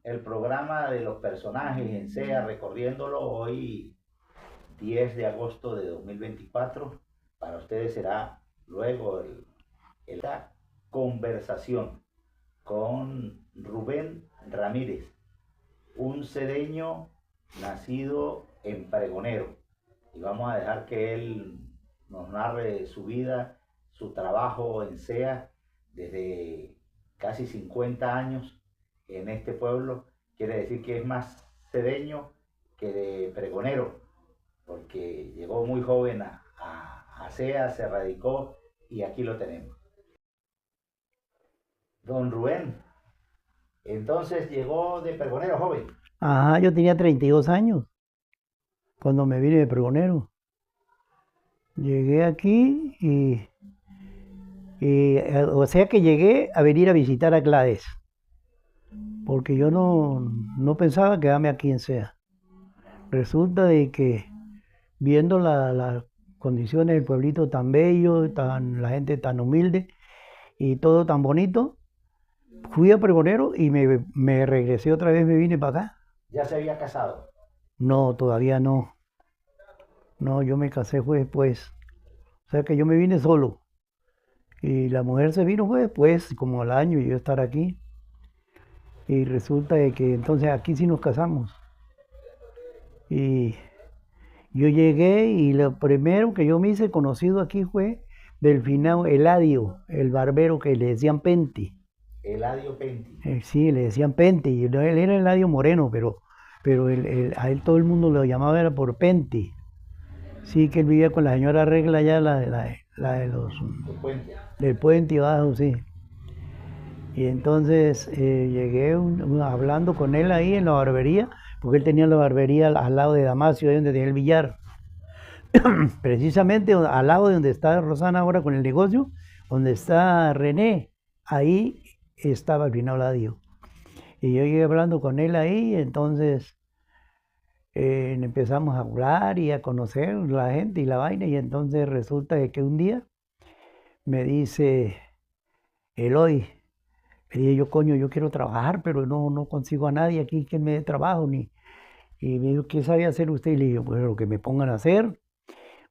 el programa de los personajes en SEA, recorriéndolo hoy, 10 de agosto de 2024. Para ustedes será luego la conversación con Rubén Ramírez, un cedeño nacido en Pregonero. Y vamos a dejar que él nos narre su vida, su trabajo en SEA desde casi 50 años en este pueblo. Quiere decir que es más cedeño que de Pregonero, porque llegó muy joven a SEA, se radicó y aquí lo tenemos. Don Rubén, entonces llegó de Pregonero joven. Ajá, yo tenía 32 años cuando me vine de Pregonero. Llegué aquí o sea que llegué a venir a visitar a Gladys, porque yo no pensaba quedarme aquí en SEA. Resulta de que viendo las condiciones del pueblito tan bello, la gente tan humilde y todo tan bonito, fui a Pregonero y me regresé otra vez, me vine para acá. ¿Ya se había casado? No, todavía no. No, yo me casé fue después. O sea que yo me vine solo. Y la mujer se vino fue después, como al año, y yo estar aquí. Y resulta de que entonces aquí sí nos casamos. Y yo llegué y lo primero que yo me hice conocido aquí fue del finado Eladio, el barbero que le decían Penti. Eladio Penti. Sí, le decían Penti. Y él era Eladio Moreno, pero a él todo el mundo lo llamaba era por Penti. Sí, que él vivía con la señora Regla allá, la de los... Del puente. Del puente abajo, sí. Y entonces llegué hablando con él ahí en la barbería, porque él tenía la barbería al lado de Damasio, ahí donde tenía el billar. Precisamente al lado de donde está Rosana ahora con el negocio, donde está René, ahí estaba el finado Ladio. Y yo llegué hablando con él ahí, entonces empezamos a hablar y a conocer la gente y la vaina, y entonces resulta de que un día me dice, Eloy, le dije yo, coño, yo quiero trabajar, pero no consigo a nadie aquí que me dé trabajo, ni... Y me dijo, ¿qué sabe hacer usted? Y le dije, pues lo que me pongan a hacer.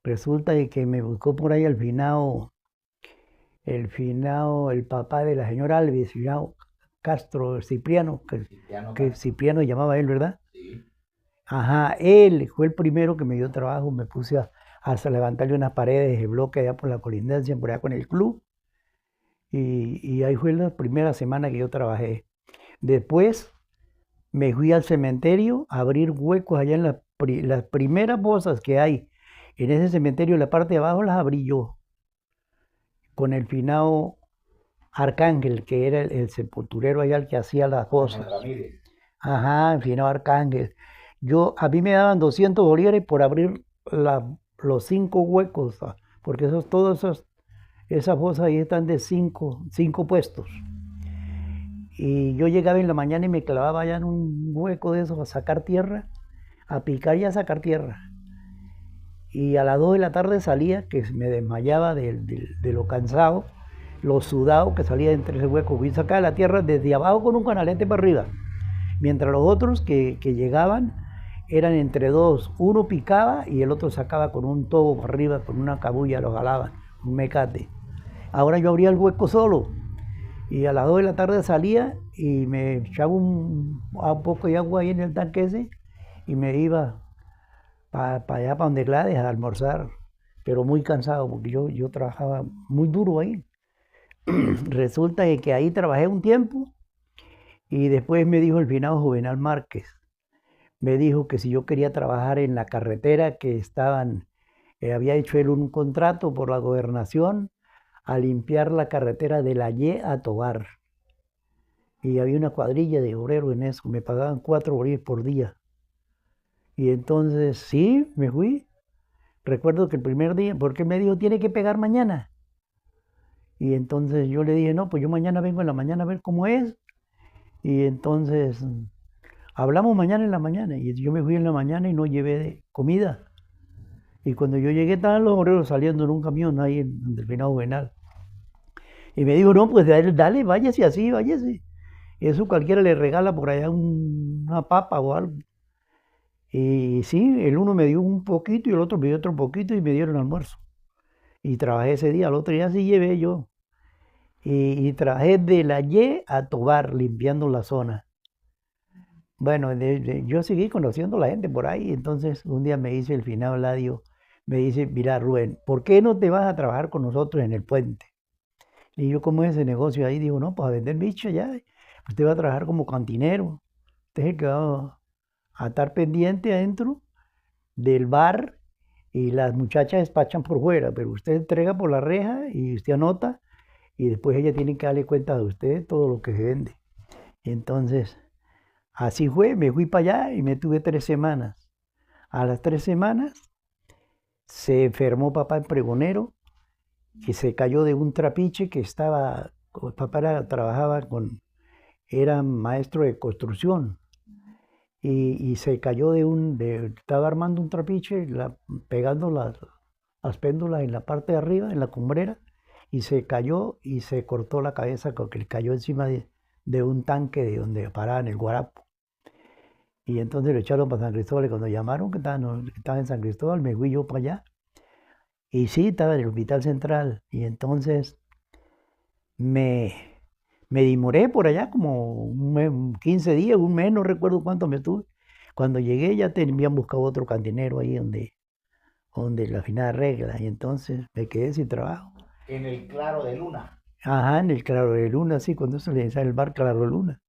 Resulta de que me buscó por ahí el papá de la señora Alves, finado Castro Cipriano, que Cipriano llamaba él, ¿verdad? Sí. Ajá, él fue el primero que me dio trabajo, me puse a levantarle unas paredes de bloque allá por la colindancia, por allá con el club. Y ahí fue la primera semana que yo trabajé. Después me fui al cementerio a abrir huecos allá en las primeras fosas que hay. En ese cementerio, la parte de abajo las abrí yo, con el finado Arcángel, que era el sepulturero allá el que hacía las fosas. Ajá, el finado Arcángel. A mí me daban 200 bolívares por abrir los 5 huecos, porque esas fosas ahí están de 5 puestos. Y yo llegaba en la mañana y me clavaba allá en un hueco de esos a sacar tierra, a picar y a sacar tierra. Y a las 2 de la tarde salía, que me desmayaba de lo cansado, lo sudado que salía entre ese hueco. Y sacaba la tierra desde abajo con un canalete para arriba. Mientras los otros que llegaban eran entre dos. Uno picaba y el otro sacaba con un tobo para arriba, con una cabulla, lo jalaba, un mecate. Ahora yo abría el hueco solo. Y a las 2 de la tarde salía y me echaba un poco de agua ahí en el tanque ese y me iba para allá, para donde Gladys, a almorzar, pero muy cansado porque yo trabajaba muy duro ahí. Resulta que ahí trabajé un tiempo y después me dijo el finado Juvenal Márquez, me dijo que si yo quería trabajar en la carretera que había hecho él un contrato por la gobernación a limpiar la carretera de La Ye a Tobar. Y había una cuadrilla de obreros en eso, me pagaban 4 bolívares por día. Y entonces, sí, me fui. Recuerdo que el primer día, porque me dijo, tiene que pegar mañana. Y entonces yo le dije, no, pues yo mañana vengo en la mañana a ver cómo es. Y entonces, hablamos mañana en la mañana. Y yo me fui en la mañana y no llevé comida. Y cuando yo llegué estaban los obreros saliendo en un camión ahí en el finado Juvenal. Y me dijo, no, pues dale, váyase así, váyase. Eso cualquiera le regala por allá una papa o algo. Y sí, el uno me dio un poquito y el otro me dio otro poquito y me dieron almuerzo. Y trabajé ese día, al otro día sí llevé yo. Y trabajé de la Y a Tobar, limpiando la zona. Bueno, yo seguí conociendo a la gente por ahí, entonces un día me dice el finado Ladio, me dice, mira Rubén, ¿por qué no te vas a trabajar con nosotros en el puente? Y yo, ¿cómo es ese negocio ahí? Digo, no, pues a vender bicho ya. Usted va a trabajar como cantinero. Usted es el que va a estar pendiente adentro del bar y las muchachas despachan por fuera, pero usted entrega por la reja y usted anota y después ella tiene que darle cuenta de usted todo lo que se vende. Y entonces, así fue, me fui para allá y me tuve 3 semanas. A las 3 semanas se enfermó papá en pregonero, que se cayó de un trapiche que estaba, papá trabajaba era maestro de construcción y se cayó estaba armando un trapiche, pegando las péndulas en la parte de arriba, en la cumbrera, y se cayó y se cortó la cabeza porque cayó encima de un tanque de donde paraba en el Guarapo. Y entonces lo echaron para San Cristóbal y cuando llamaron que estaba en San Cristóbal, me fui yo para allá. Y sí, estaba en el Hospital Central. Y entonces me, me demoré por allá como 15 días, un mes, no recuerdo cuánto me estuve. Cuando llegué ya habían buscado otro cantinero ahí donde la finada regla. Y entonces me quedé sin trabajo. En el Claro de Luna. Ajá, en el Claro de Luna, sí, cuando se le decía el bar Claro de Luna.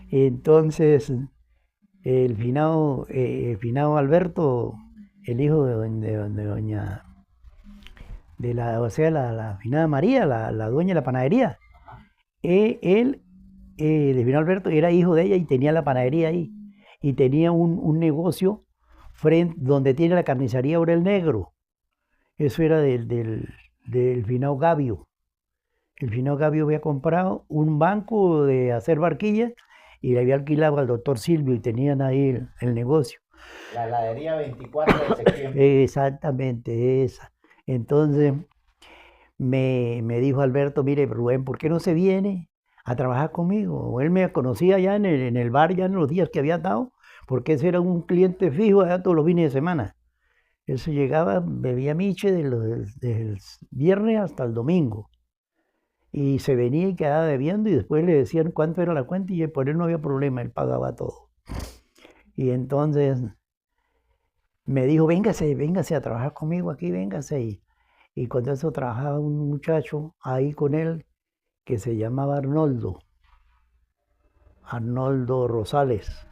Entonces el finado Alberto, el hijo de doña, o sea, la finada María, la dueña de la panadería, él, el finado Alberto, era hijo de ella y tenía la panadería ahí. Y tenía un negocio donde tiene la carnicería Aurel Negro. Eso era del finado Gabio. El finado Gabio había comprado un banco de hacer barquillas y le había alquilado al doctor Silvio y tenían ahí el negocio. La heladería 24 de septiembre. Exactamente, esa. Entonces me dijo Alberto, mire Rubén, ¿por qué no se viene a trabajar conmigo? Él me conocía ya en el bar, ya en los días que había dado, porque ese era un cliente fijo allá todos los fines de semana. Él se llegaba, bebía miche del viernes hasta el domingo. Y se venía y quedaba bebiendo y después le decían cuánto era la cuenta y por él no había problema, él pagaba todo. Y entonces me dijo, véngase a trabajar conmigo aquí, véngase. Y cuando eso trabajaba un muchacho ahí con él que se llamaba Arnoldo Rosales.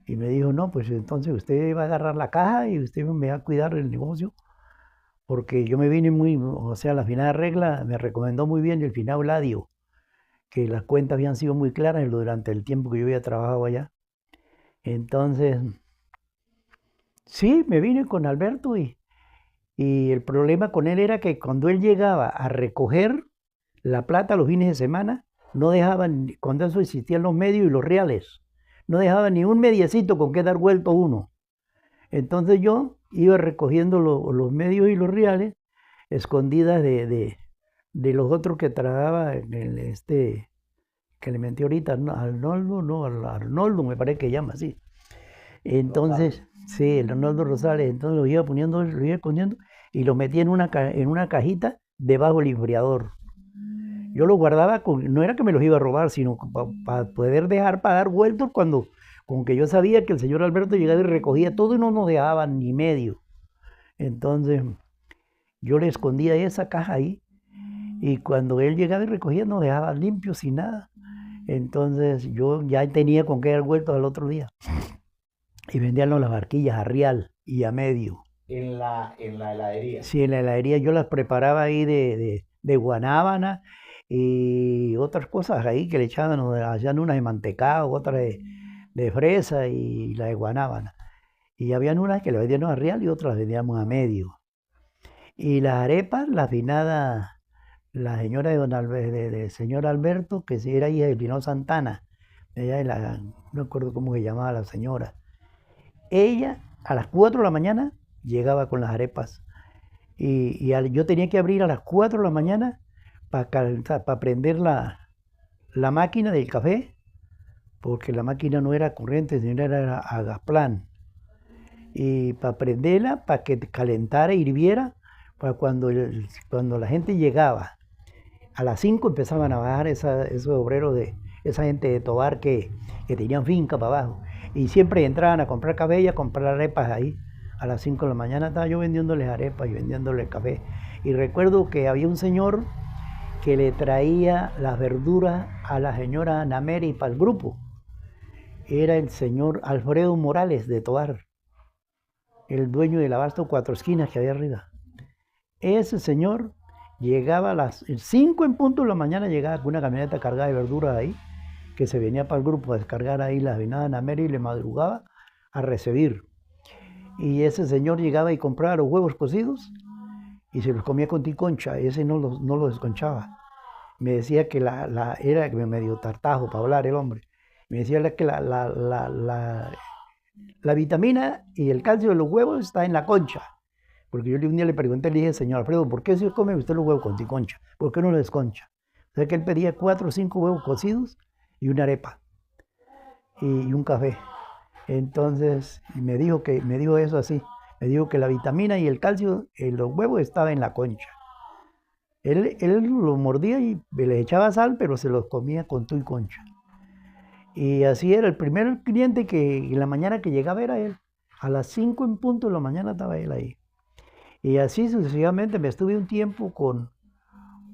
Y me dijo, no, pues entonces usted va a agarrar la caja y usted me va a cuidar el negocio. Porque yo me vine o sea, la finada regla me recomendó muy bien el finado Ladio, que las cuentas habían sido muy claras durante el tiempo que yo había trabajado allá. Entonces, sí, me vine con Alberto y el problema con él era que cuando él llegaba a recoger la plata los fines de semana, no dejaban, cuando eso existían los medios y los reales, no dejaban ni un mediecito con que dar vuelto uno. Entonces yo iba recogiendo los medios y los reales escondidas de los otros que trabajaba que le mentí ahorita, Arnoldo me parece que llama así. Entonces, sí, el Arnoldo Rosales, entonces lo iba poniendo, lo iba escondiendo y lo metía en una cajita debajo del enfriador. Yo lo guardaba, no era que me los iba a robar, sino para poder dejar para dar vueltos con que yo sabía que el señor Alberto llegaba y recogía todo y no nos dejaba ni medio. Entonces, yo le escondía esa caja ahí y cuando él llegaba y recogía nos dejaba limpios sin nada. Entonces, yo ya tenía con qué dar vueltos al otro día. Y vendían las barquillas a real y a medio. En la heladería. Sí, en la heladería yo las preparaba ahí de guanábana y otras cosas ahí que le echaban, hacían unas de mantecado, otras de fresa y la de guanábana. Y habían unas que las vendíamos a real y otras las vendíamos a medio. Y las arepas, la finada, la señora de señor Alberto, que era hija de Pino Santana, ella no me acuerdo cómo se llamaba la señora. Ella a las 4 de la mañana llegaba con las arepas y yo tenía que abrir a las 4 de la mañana para prender la la máquina del café, porque la máquina no era corriente, sino era a gas plan. Y para prenderla, para que calentara y hirviera, para cuando la gente llegaba, a las 5 empezaban a bajar esos obreros de esa gente de Tobar que tenían finca para abajo. Y siempre entraban a comprar café y a comprar arepas ahí. A las 5 de la mañana estaba yo vendiéndoles arepas y vendiéndoles café. Y recuerdo que había un señor que le traía las verduras a la señora Nameri para el grupo. Era el señor Alfredo Morales de Tobar, el dueño del abasto Cuatro Esquinas que había arriba. Ese señor llegaba a las 5 en punto de la mañana, llegaba con una camioneta cargada de verduras ahí, que se venía para el grupo a descargar ahí las vinadas Nameri y le madrugaba a recibir. Y ese señor llegaba y compraba los huevos cocidos y se los comía con ticoncha, ese no los desconchaba. Me decía que era medio tartajo para hablar el hombre. Me decía que la vitamina y el calcio de los huevos está en la concha. Porque yo un día le pregunté, le dije, señor Alfredo, ¿por qué se come usted los huevos con ticoncha? ¿Por qué no los desconcha? O sea que él pedía 4 o 5 huevos cocidos y una arepa y un café. Entonces me dijo eso así. Me dijo que la vitamina y el calcio en los huevos estaba en la concha. Él los mordía y le echaba sal, pero se los comía con tu y concha. Y así era, el primer cliente que en la mañana que llegaba era él. A las 5 en punto de la mañana estaba él ahí. Y así sucesivamente me estuve un tiempo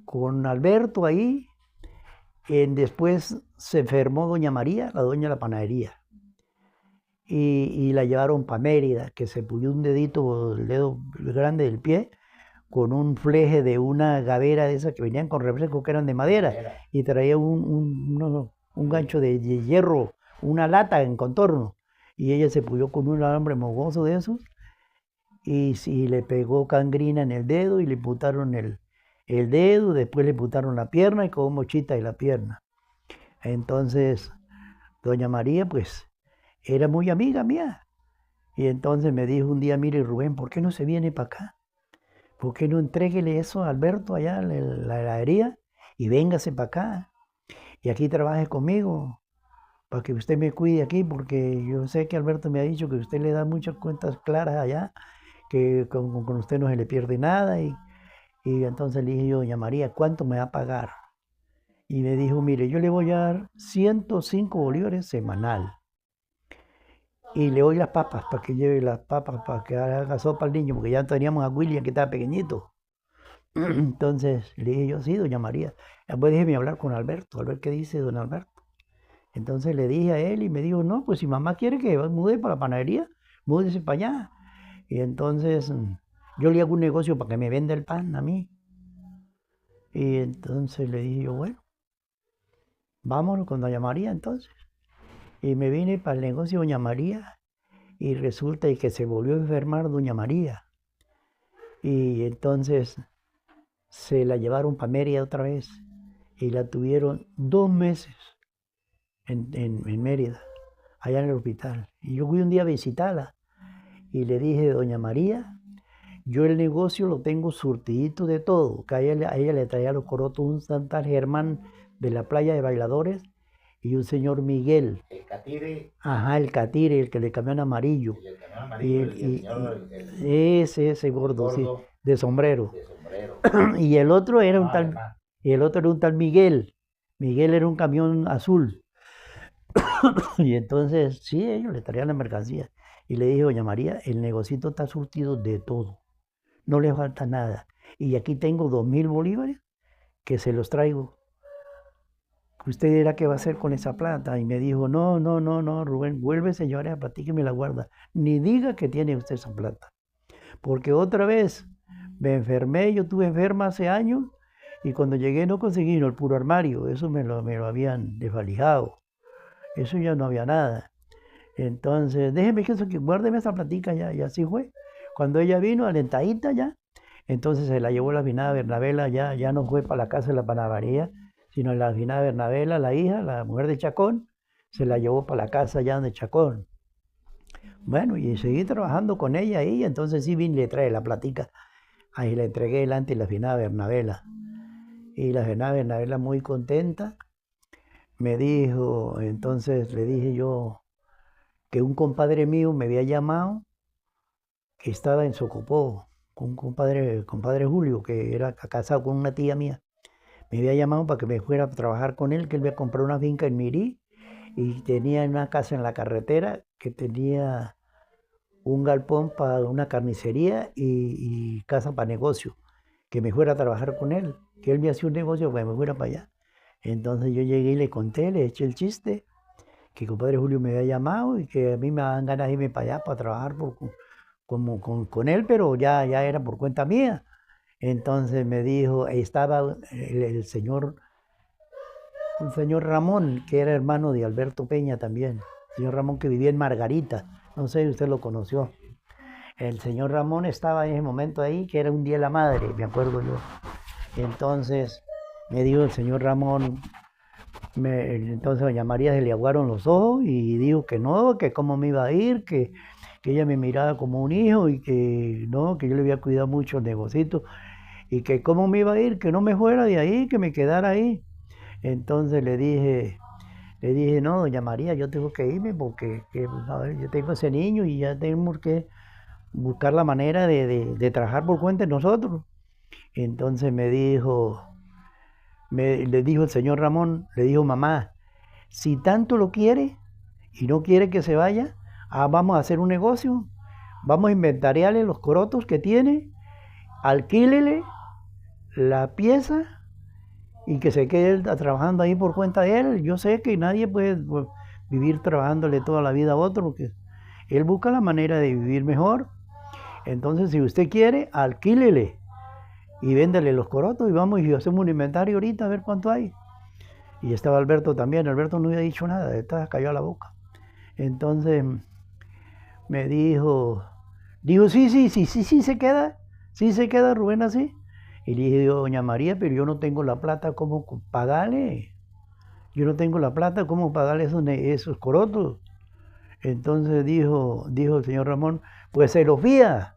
con Alberto ahí. Después se enfermó doña María, la dueña de la panadería. Y la llevaron para Mérida, que se pulió un dedito, el dedo grande del pie, con un fleje de una gavera de esas que venían con refresco que eran de madera. Y traía un gancho de hierro, una lata en contorno. Y ella se pulió con un alambre mogoso de esos. Y le pegó gangrina en el dedo y le putaron el dedo, después le putaron la pierna y quedó mochita de la pierna. Entonces, doña María, pues, era muy amiga mía. Y entonces me dijo un día, mire Rubén, ¿por qué no se viene para acá? ¿Por qué no entréguele eso a Alberto allá en la heladería y véngase para acá? Y aquí trabaje conmigo, para que usted me cuide aquí, porque yo sé que Alberto me ha dicho que usted le da muchas cuentas claras allá, que con usted no se le pierde nada. Y entonces le dije yo, doña María, ¿cuánto me va a pagar? Y me dijo, mire, yo le voy a dar 105 bolívares semanal. Y le doy las papas, para que lleve las papas, para que haga sopa al niño, porque ya teníamos a William que estaba pequeñito. Entonces le dije yo, sí, doña María. Después déjeme hablar con Alberto, a ver qué dice don Alberto. Entonces le dije a él y me dijo, no, pues si mamá quiere que mude para la panadería, múdese para allá. Y entonces yo le hago un negocio para que me venda el pan a mí. Y entonces le dije yo, bueno, vámonos con doña María entonces. Y me vine para el negocio de doña María y resulta que se volvió a enfermar doña María. Y entonces se la llevaron para Mérida otra vez y la tuvieron 2 meses en Mérida, allá en el hospital. Y yo fui un día a visitarla y le dije, doña María, yo el negocio lo tengo surtidito de todo, que a ella le traía los corotos un Santa Germán de la playa de Bailadores y un señor Miguel. El catire. Ajá, el catire, el que le cambió en amarillo. El camión amarillo y el señor... Ese gordo, sí, de sombrero. De sombrero. Y el otro era un tal Miguel. Miguel era un camión azul. Y entonces, sí, ellos le traían la mercancía. Y le dije, doña María, el negocito está surtido de todo. No le falta nada. Y aquí tengo 2.000 bolívares que se los traigo. ¿Usted dirá qué va a hacer con esa plata? Y me dijo, no, Rubén, vuelve señora, platíqueme la guarda. Ni diga que tiene usted esa plata. Porque otra vez me enfermé, yo estuve enferma hace años y cuando llegué no conseguí el puro armario. Eso me lo habían desvalijado. Eso ya no había nada. Entonces, déjeme que guárdeme esa platica ya. Y así fue. Cuando ella vino, alentadita ya, entonces se la llevó la finada Bernabela, ya no fue para la casa de la panadería, sino la finada Bernabela, la hija, la mujer de Chacón, se la llevó para la casa allá de Chacón. Bueno, y seguí trabajando con ella ahí, entonces sí vine y le trae la platica. Ahí le entregué delante la finada Bernabela. Y la finada Bernabela muy contenta. me dijo, entonces le dije yo que un compadre mío me había llamado, que estaba en Socopó, con un compadre Julio, que era casado con una tía mía. Me había llamado para que me fuera a trabajar con él, que él me compró una finca en Mirí y tenía una casa en la carretera que tenía un galpón para una carnicería y casa para negocio, que me fuera a trabajar con él, que él me hacía un negocio para que me fuera para allá. Entonces yo llegué y le conté, le eché el chiste, que el compadre Julio me había llamado y que a mí me daban ganas de irme para allá para trabajar con él, pero ya era por cuenta mía. Entonces me dijo, estaba el señor Ramón, que era hermano de Alberto Peña también. El señor Ramón que vivía en Margarita, no sé si usted lo conoció. El señor Ramón estaba en ese momento ahí, que era un día de la madre, me acuerdo yo. Entonces me dijo el señor Ramón, entonces doña María se le aguaron los ojos y dijo que no, que cómo me iba a ir, que ella me miraba como un hijo y que no, que yo le había cuidado mucho el negocito y que cómo me iba a ir, que no me fuera de ahí, que me quedara ahí. Entonces le dije, no, doña María, yo tengo que irme porque a ver, yo tengo ese niño y ya tenemos que buscar la manera de trabajar por cuenta de nosotros. Entonces le dijo el señor Ramón, le dijo, mamá, si tanto lo quiere y no quiere que se vaya, vamos a hacer un negocio, vamos a inventariarle los corotos que tiene, alquílele la pieza y que se quede trabajando ahí por cuenta de él. Yo sé que nadie puede vivir trabajándole toda la vida a otro, porque él busca la manera de vivir mejor. Entonces, si usted quiere, alquílele y véndele los corotos y vamos y hacemos un inventario ahorita a ver cuánto hay. Y estaba Alberto también. Alberto no había dicho nada, estaba cayó a la boca. Entonces me dijo, sí se queda Rubén así. Y le dije, doña María, pero yo no tengo la plata, ¿cómo pagarle? Yo no tengo la plata, ¿cómo pagarle esos corotos? Entonces dijo el señor Ramón, pues se los fía,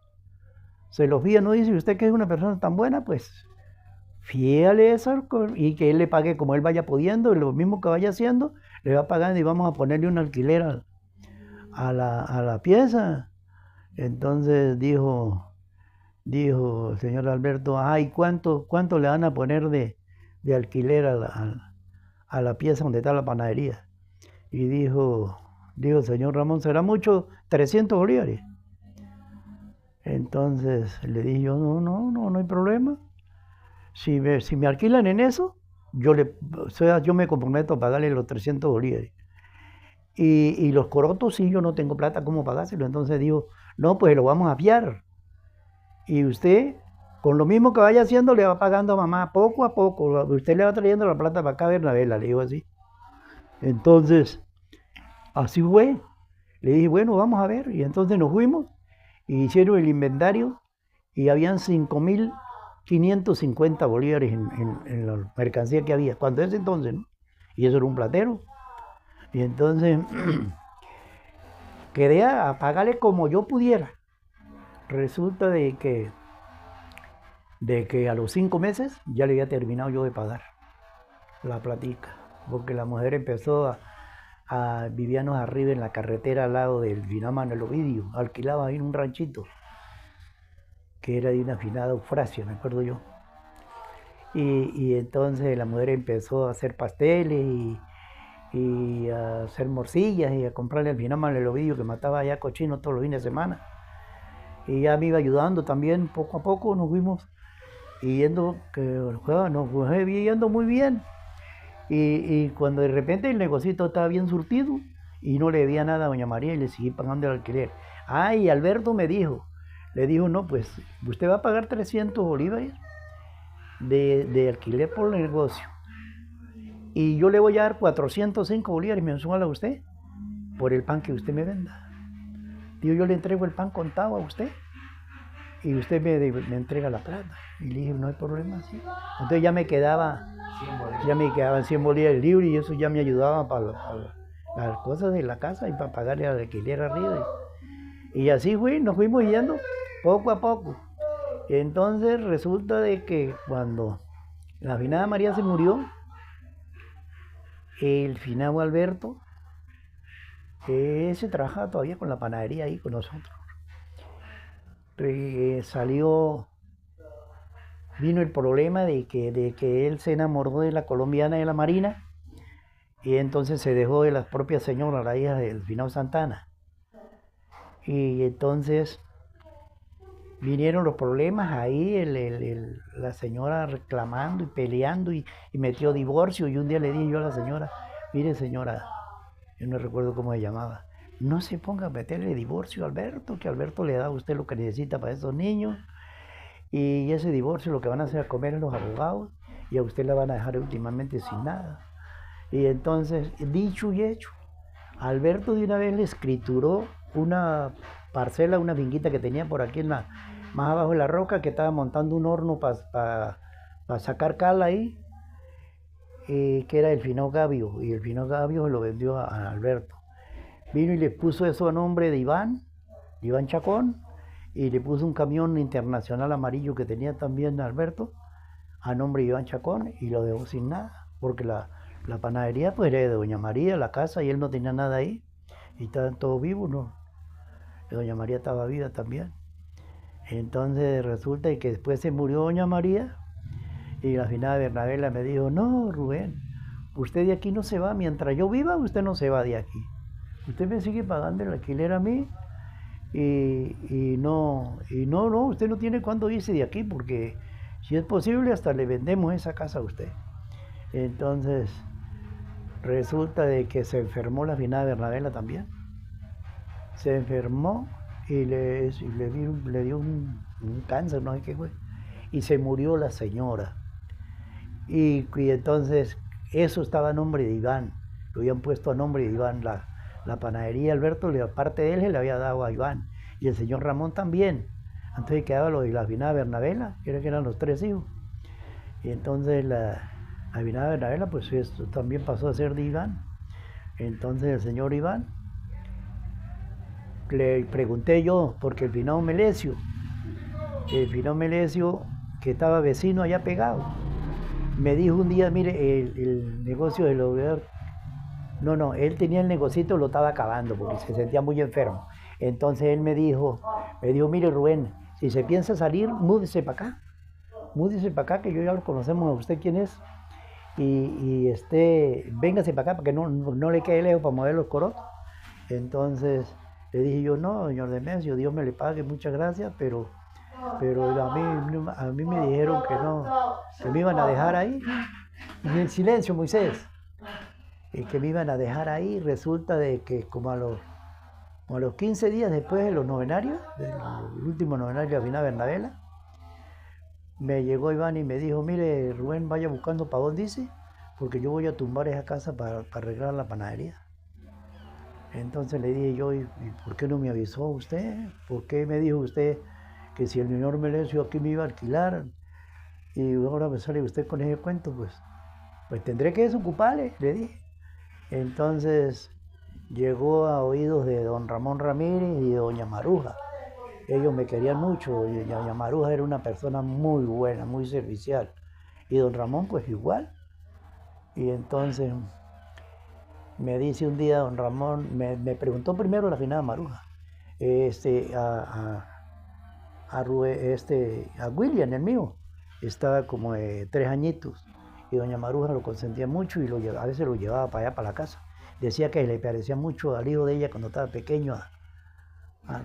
no dice usted que es una persona tan buena, pues fíale eso y que él le pague como él vaya pudiendo, y lo mismo que vaya haciendo, le va pagando y vamos a ponerle un alquiler a la pieza. Entonces dijo el señor Alberto, ay, ¿cuánto le van a poner de alquiler a la pieza donde está la panadería? Y dijo el señor Ramón, ¿será mucho? 300 bolívares. Entonces le dije yo, no hay problema. Si me alquilan en eso, yo me comprometo a pagarle los 300 bolívares. Y los corotos, sí, yo no tengo plata, ¿cómo pagárselo? Entonces dijo, no, pues lo vamos a fiar. Y usted, con lo mismo que vaya haciendo, le va pagando a mamá poco a poco. Usted le va trayendo la plata para acá, Bernabé, le digo así. Entonces, así fue. Le dije, bueno, vamos a ver. Y entonces nos fuimos y hicieron el inventario y habían 5.550 bolívares en la mercancía que había. Cuando ese entonces, ¿no? Y eso era un platero. Y entonces quedé a pagarle como yo pudiera. Resulta de que a los 5 meses ya le había terminado yo de pagar la platica, porque la mujer empezó vivíamos arriba en la carretera al lado del Finama en el Ovidio, alquilaba ahí un ranchito que era de una finada Eufrasia, me acuerdo yo. Y entonces la mujer empezó a hacer pasteles y a hacer morcillas y a comprarle al Finama en el Ovidio, que mataba allá cochinos todos los fines de semana. Y ya me iba ayudando también, poco a poco nos fuimos yendo muy bien. Y cuando de repente el negocito estaba bien surtido y no le debía nada a doña María y le seguí pagando el alquiler. Y Alberto le dijo, no, pues usted va a pagar 300 bolívares de alquiler por el negocio. Y yo le voy a dar 405 bolívares mensual a usted por el pan que usted me venda. Yo le entrego el pan contado a usted y usted me entrega la plata. Y le dije, no hay problema, sí. Entonces ya me quedaban 100 bolívares libres y eso ya me ayudaba para las cosas de la casa y para pagarle al alquiler arriba. Y así nos fuimos yendo poco a poco. Entonces resulta de que cuando la finada María se murió, El finado Alberto, ese trabajaba todavía con la panadería ahí con nosotros. Vino el problema de que él se enamoró de la colombiana de la Marina y entonces se dejó de las propias señoras, la hija del finado Santana. Y entonces vinieron los problemas ahí, la señora reclamando y peleando y metió divorcio. Y un día le dije yo a la señora, mire señora, yo no recuerdo cómo se llamaba, no se ponga a meterle divorcio a Alberto, que Alberto le da a usted lo que necesita para esos niños. Y ese divorcio lo que van a hacer a comer los abogados y a usted la van a dejar últimamente sin nada. Y entonces, dicho y hecho, Alberto de una vez le escrituró una parcela, una finquita que tenía por aquí más abajo de la roca, que estaba montando un horno para sacar cal ahí, que era el finado Gabio, y el finado Gabio lo vendió a Alberto. Vino y le puso eso a nombre de Iván Chacón, y le puso un camión internacional amarillo que tenía también Alberto, a nombre de Iván Chacón, y lo dejó sin nada, porque la panadería pues era de Doña María, la casa, y él no tenía nada ahí, y estaban todos vivos, ¿no? Doña María estaba viva también. Entonces resulta que después se murió Doña María, y la finada Bernabela me dijo, no, Rubén, usted de aquí no se va, mientras yo viva, usted no se va de aquí. Usted me sigue pagando el alquiler a mí, y no, usted no tiene cuándo irse de aquí, porque si es posible hasta le vendemos esa casa a usted. Entonces resulta de que se enfermó la finada Bernabela también. Se enfermó y le dio un cáncer, no sé qué fue, y se murió la señora. Y entonces eso estaba a nombre de Iván, lo habían puesto a nombre de Iván. La panadería Alberto, aparte de él, se le había dado a Iván, y el señor Ramón también. Entonces quedaba lo de la finada Bernabela, que eran los 3 hijos. Y entonces la finada Bernabela, pues esto también pasó a ser de Iván. Entonces el señor Iván, le pregunté yo, porque el finado Melesio, que estaba vecino allá pegado, me dijo un día, mire, el negocio del hogar, no, él tenía el negocito, lo estaba acabando porque se sentía muy enfermo. Entonces él me dijo, mire Rubén, si se piensa salir, múdese para acá, que yo ya lo conocemos a usted quién es, y véngase para acá para que no le quede lejos para mover los corotos. Entonces le dije yo, no, señor Demesio, Dios me le pague, muchas gracias, pero a mí me dijeron que no, que me iban a dejar ahí, en silencio, Moisés, que me iban a dejar ahí. Resulta de que como a los 15 días después de los novenarios, del último novenario de la finada Bernabela, me llegó Iván y me dijo, mire Rubén, vaya buscando para dónde dice, porque yo voy a tumbar esa casa para arreglar la panadería. Entonces le dije yo, ¿y por qué no me avisó usted? ¿Por qué me dijo usted que si el señor Melesio aquí me iba a alquilar? Y ahora me sale usted con ese cuento, pues tendré que desocuparle, le dije. Entonces llegó a oídos de don Ramón Ramírez y de doña Maruja. Ellos me querían mucho, y doña Maruja era una persona muy buena, muy servicial, y don Ramón pues igual. Y entonces me dice un día don Ramón, me preguntó primero la finada Maruja, a William, el mío, estaba como de 3 añitos, y doña Maruja lo consentía mucho y a veces lo llevaba para allá, para la casa. Decía que le parecía mucho al hijo de ella cuando estaba pequeño, a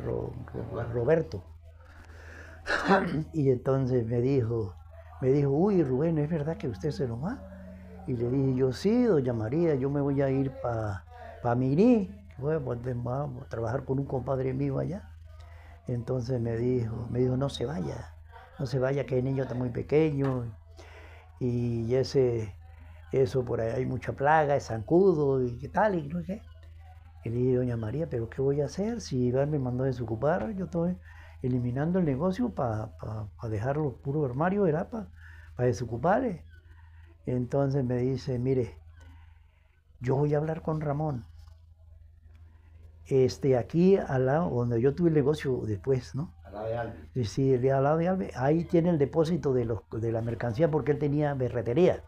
Roberto. Y entonces me dijo, uy Rubén, ¿es verdad que usted se nos va? Y le dije yo, sí, doña María, yo me voy a ir para Mirí, que voy a trabajar con un compadre mío allá. Entonces me dijo, no se vaya, que el niño está muy pequeño, y eso por ahí hay mucha plaga, es zancudo, y qué tal, y no sé qué. Y le dije, doña María, ¿pero qué voy a hacer? Si Iván me mandó a desocupar, yo estoy eliminando el negocio para dejarlo puro armario, era para desocuparle. Entonces me dice, mire, yo voy a hablar con Ramón. Aquí al lado, donde yo tuve el negocio después, ¿no? Al lado de Albi. Sí, al lado de Albi, ahí tiene el depósito de la mercancía porque él tenía berretería.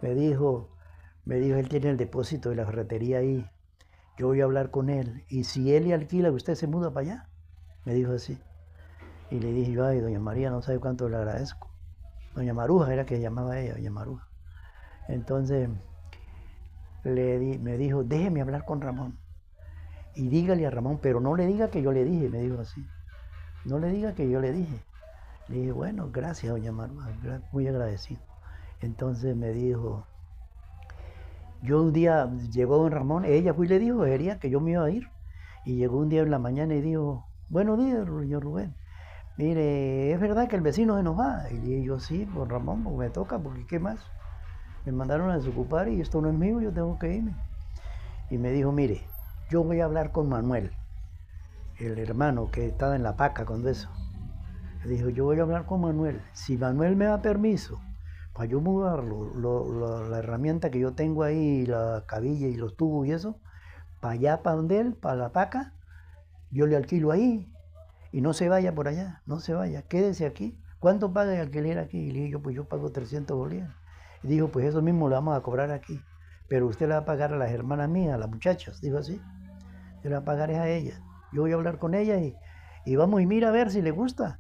Me dijo, Me dijo, él tiene el depósito de la ferretería ahí. Yo voy a hablar con él. Y si él le alquila, usted se muda para allá. Me dijo así. Y le dije yo, ay, doña María, no sabe cuánto le agradezco. Doña Maruja era que llamaba ella, doña Maruja. Entonces me dijo, déjeme hablar con Ramón. Y dígale a Ramón, pero no le diga que yo le dije, me dijo así. No le diga que yo le dije. Le dije, bueno, gracias, doña Maruja, muy agradecido. Entonces me dijo, yo un día llegó don Ramón, ella fue y le dijo, quería que yo me iba a ir. Y llegó un día en la mañana y dijo, buenos días, señor Rubén. Mire, ¿es verdad que el vecino se nos va? Y le dije yo, sí, don Ramón, pues me toca, porque ¿qué más? Me mandaron a desocupar y esto no es mío, yo tengo que irme. Y me dijo, mire, yo voy a hablar con Manuel, el hermano que estaba en la paca con eso. Le dijo, yo voy a hablar con Manuel. Si Manuel me da permiso para yo mudar la herramienta que yo tengo ahí, la cabilla y los tubos y eso, para allá, para donde él, para la paca, yo le alquilo ahí. Y no se vaya por allá, no se vaya, quédese aquí. ¿Cuánto paga el alquiler aquí? Y le dije yo, pues yo pago 300 bolívares. Y dijo, pues eso mismo lo vamos a cobrar aquí. Pero usted le va a pagar a las hermanas mías, a las muchachas, dijo así. Yo le va a pagar es a ellas. Yo voy a hablar con ellas y vamos y mira a ver si le gusta.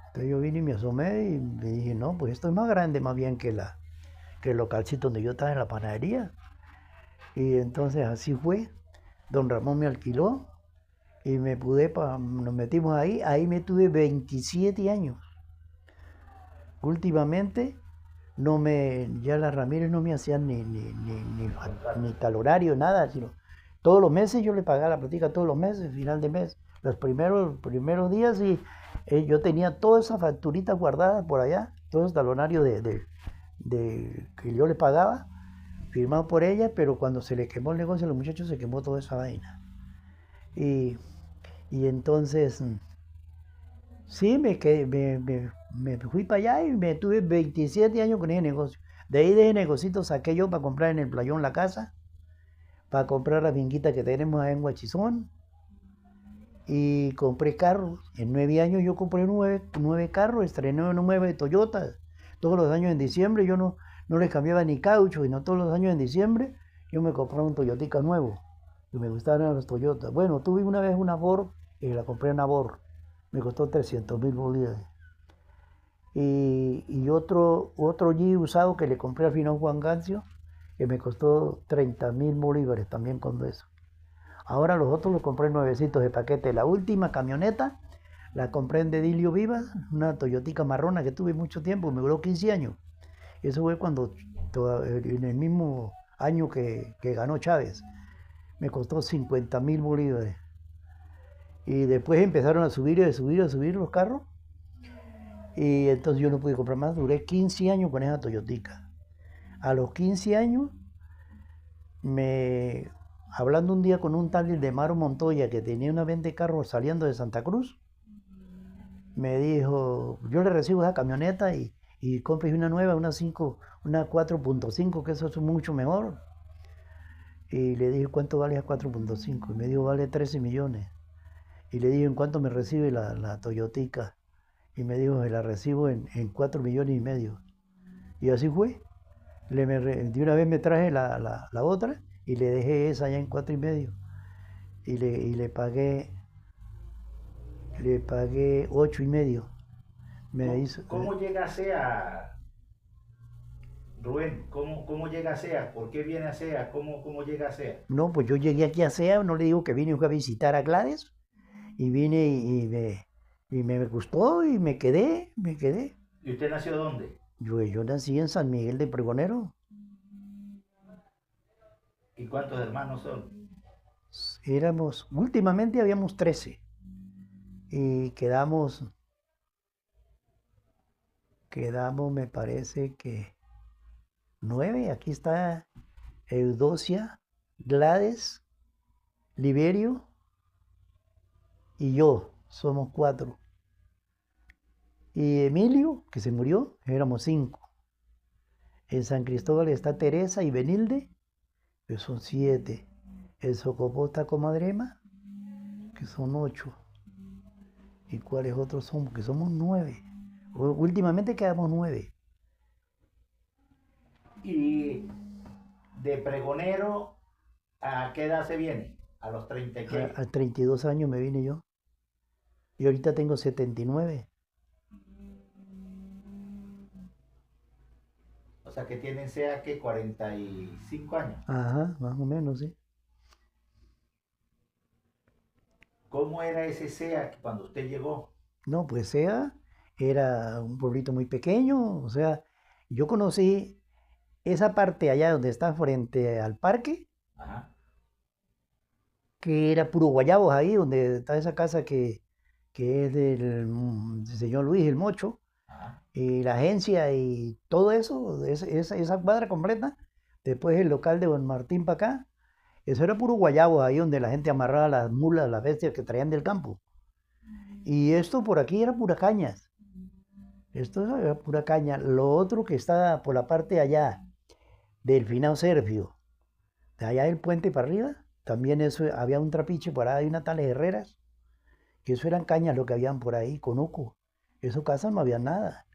Entonces yo vine y me asomé y le dije, no, pues esto es más grande más bien que el localcito donde yo estaba en la panadería. Y entonces así fue. Don Ramón me alquiló y nos metimos ahí me tuve 27 años. Últimamente ya las Ramírez no me hacían ni tal horario, nada, sino todos los meses yo le pagaba la platica, todos los meses, final de mes. Los primeros días y yo tenía todas esas facturitas guardadas por allá, todos los talonarios que yo le pagaba, firmado por ella, pero cuando se le quemó el negocio a los muchachos se quemó toda esa vaina. Y entonces, sí, me fui para allá y me tuve 27 años con ese negocio. De ahí de ese negocito saqué yo para comprar en el playón la casa, para comprar la finquita que tenemos ahí en Huachizón. Y compré carros. En 9 años yo compré nueve carros, estrené 9 Toyota. Todos los años en diciembre yo no les cambiaba ni caucho, sino todos los años en diciembre yo me compraba un Toyotica nuevo. Y me gustaban los Toyotas. Bueno, tuve una vez una Ford y la compré en Abor. Me costó 300.000 bolívares. Y otro Jeep usado que le compré al final Juan Gancio, que me costó 30.000 bolívares también con eso. Ahora los otros los compré nuevecitos de paquete. La última camioneta la compré en Dedilio Vivas, una Toyotica marrona que tuve mucho tiempo, me duró 15 años. Eso fue en el mismo año que ganó Chávez. Me costó 50.000 bolívares. Y después empezaron a subir los carros. Y entonces yo no pude comprar más. Duré 15 años con esa Toyotica. A los 15 años, hablando un día con un tal de Maro Montoya que tenía una venta de carros saliendo de Santa Cruz, me dijo, yo le recibo esa camioneta y compré una nueva, una 4.5, que eso es mucho mejor. Y le dije, ¿cuánto vale esa 4.5? Y me dijo, vale 13 millones. Y le dije, ¿en cuánto me recibe la Toyotica? Y me dijo, se la recibo en 4 millones y medio. Y así fue. De una vez me traje la otra y le dejé esa ya en 4 y medio. Y le pagué 8 y medio. ¿Cómo llega a SEA, Rubén? ¿Cómo llega a SEA? ¿Por qué viene a SEA? ¿Cómo llega a SEA? No, pues yo llegué aquí a SEA, no le digo que vine a visitar a Gladys, y vine y me gustó y me quedé. ¿Y usted nació dónde? Yo nací en San Miguel de Pregonero. ¿Y cuántos hermanos son? Últimamente habíamos 13 y quedamos me parece que 9. Aquí está Eudocia, Gladys, Liberio y yo, somos 4. Y Emilio, que se murió, éramos 5. En San Cristóbal está Teresa y Benilde, que son 7. En Socopó está Comadrema, que son 8. ¿Y cuáles otros somos? Que somos 9. Últimamente quedamos 9. Y de pregonero, ¿a qué edad se viene? ¿A los 30 y qué? A 32 años me vine yo. Y ahorita tengo 79. O sea que tienen sea que 45 años. Ajá, más o menos, sí. ¿Cómo era ese SEA cuando usted llegó? No, pues sea, era un pueblito muy pequeño, o sea, yo conocí esa parte allá donde está frente al parque, Ajá, que era puro guayabos ahí, donde está esa casa que es del señor Luis el Mocho, ajá. y la agencia y todo eso, esa cuadra completa, después el local de Don Martín para acá, eso era puro guayabos ahí donde la gente amarraba las mulas, las bestias que traían del campo. Y esto por aquí era pura cañas. Esto era pura caña. Lo otro que está por la parte allá del Finao Sergio, de allá del puente para arriba, también eso había un trapiche por ahí, unas tales herreras, que eso eran cañas lo que habían por ahí, conuco. Eso casas no había nada.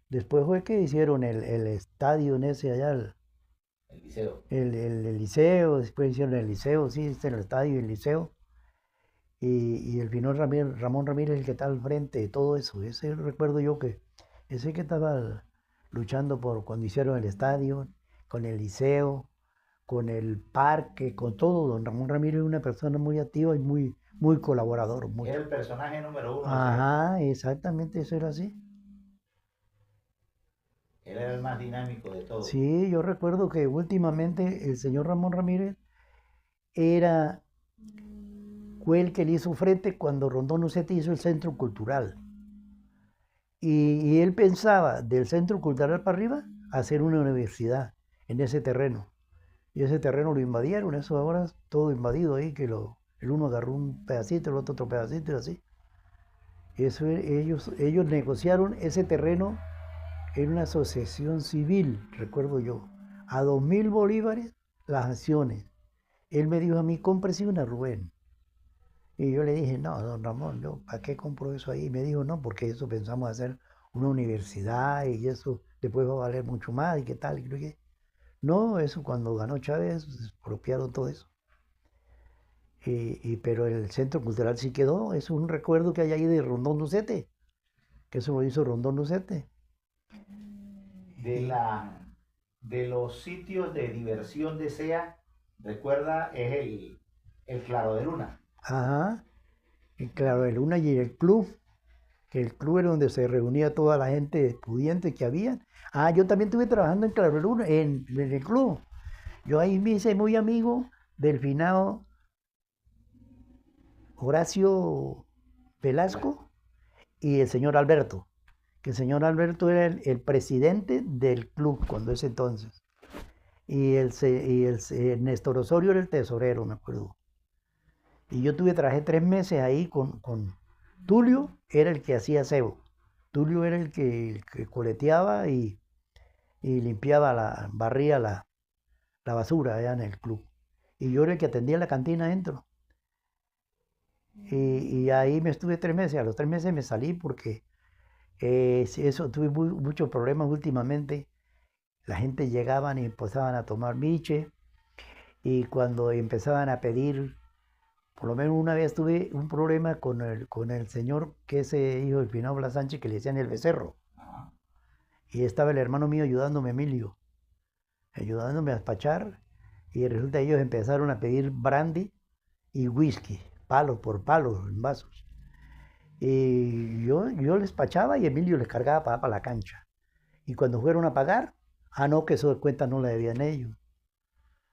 Después fue que hicieron el estadio en ese allá, El liceo. el liceo, después hicieron el liceo, sí, el estadio y el liceo. Y el Finón Ramón Ramírez, el que está al frente de todo eso. Ese recuerdo yo que, ese que estaba luchando por cuando hicieron el estadio, con el liceo, con el parque, con todo. Don Ramón Ramírez es una persona muy activa y muy colaborador. Era el personaje número uno de ese. Ajá, exactamente, eso era así. Él era el más dinámico de todos. Sí, yo recuerdo que últimamente el señor Ramón Ramírez era, fue el que le hizo frente cuando Rondón Uceta hizo el centro cultural. Y él pensaba del centro cultural para arriba hacer una universidad en ese terreno. Y ese terreno lo invadieron, eso ahora es todo invadido ahí, que el uno agarró un pedacito, el otro pedacito y así. Eso, ellos negociaron ese terreno en una asociación civil, recuerdo yo, a 2.000 bolívares las acciones. Él me dijo a mí, cómprese una, Rubén. Y yo le dije, no, don Ramón, yo, ¿para qué compro eso ahí? Y me dijo, no, porque eso pensamos hacer una universidad y eso después va a valer mucho más y qué tal. Y creo que, no, eso cuando ganó Chávez, expropiaron todo eso. Pero el centro cultural sí quedó, es un recuerdo que hay ahí de Rondón Lucete, que eso lo hizo Rondón Lucete. De los sitios de diversión de SEA, recuerda, es el Claro de Luna. Ajá, y claro, el Luna y el club, que el club era donde se reunía toda la gente pudiente que había. Ah, yo también estuve trabajando en Claro Luna, en el club. Yo ahí me hice muy amigo del finado Horacio Velasco y el señor Alberto, que el señor Alberto era el presidente del club cuando ese entonces. Y Néstor Osorio era el tesorero, me acuerdo. Y yo trabajé 3 meses ahí con Tulio, era el que hacía aseo. Tulio era el que coleteaba y limpiaba, barría la basura allá en el club. Y yo era el que atendía la cantina adentro. Y ahí me estuve 3 meses. A los 3 meses me salí porque eso tuve muchos problemas últimamente. La gente llegaban y empezaban a tomar miche. Y cuando empezaban a pedir, por lo menos una vez tuve un problema con el señor que es hijo del Finado Blas Sánchez, que le decían el becerro. Ajá. Y estaba el hermano mío ayudándome, Emilio, ayudándome a despachar. Y resulta que ellos empezaron a pedir brandy y whisky, palo por palo, en vasos. Y yo les despachaba y Emilio les cargaba para la cancha. Y cuando fueron a pagar, no, que eso de cuenta no la debían ellos.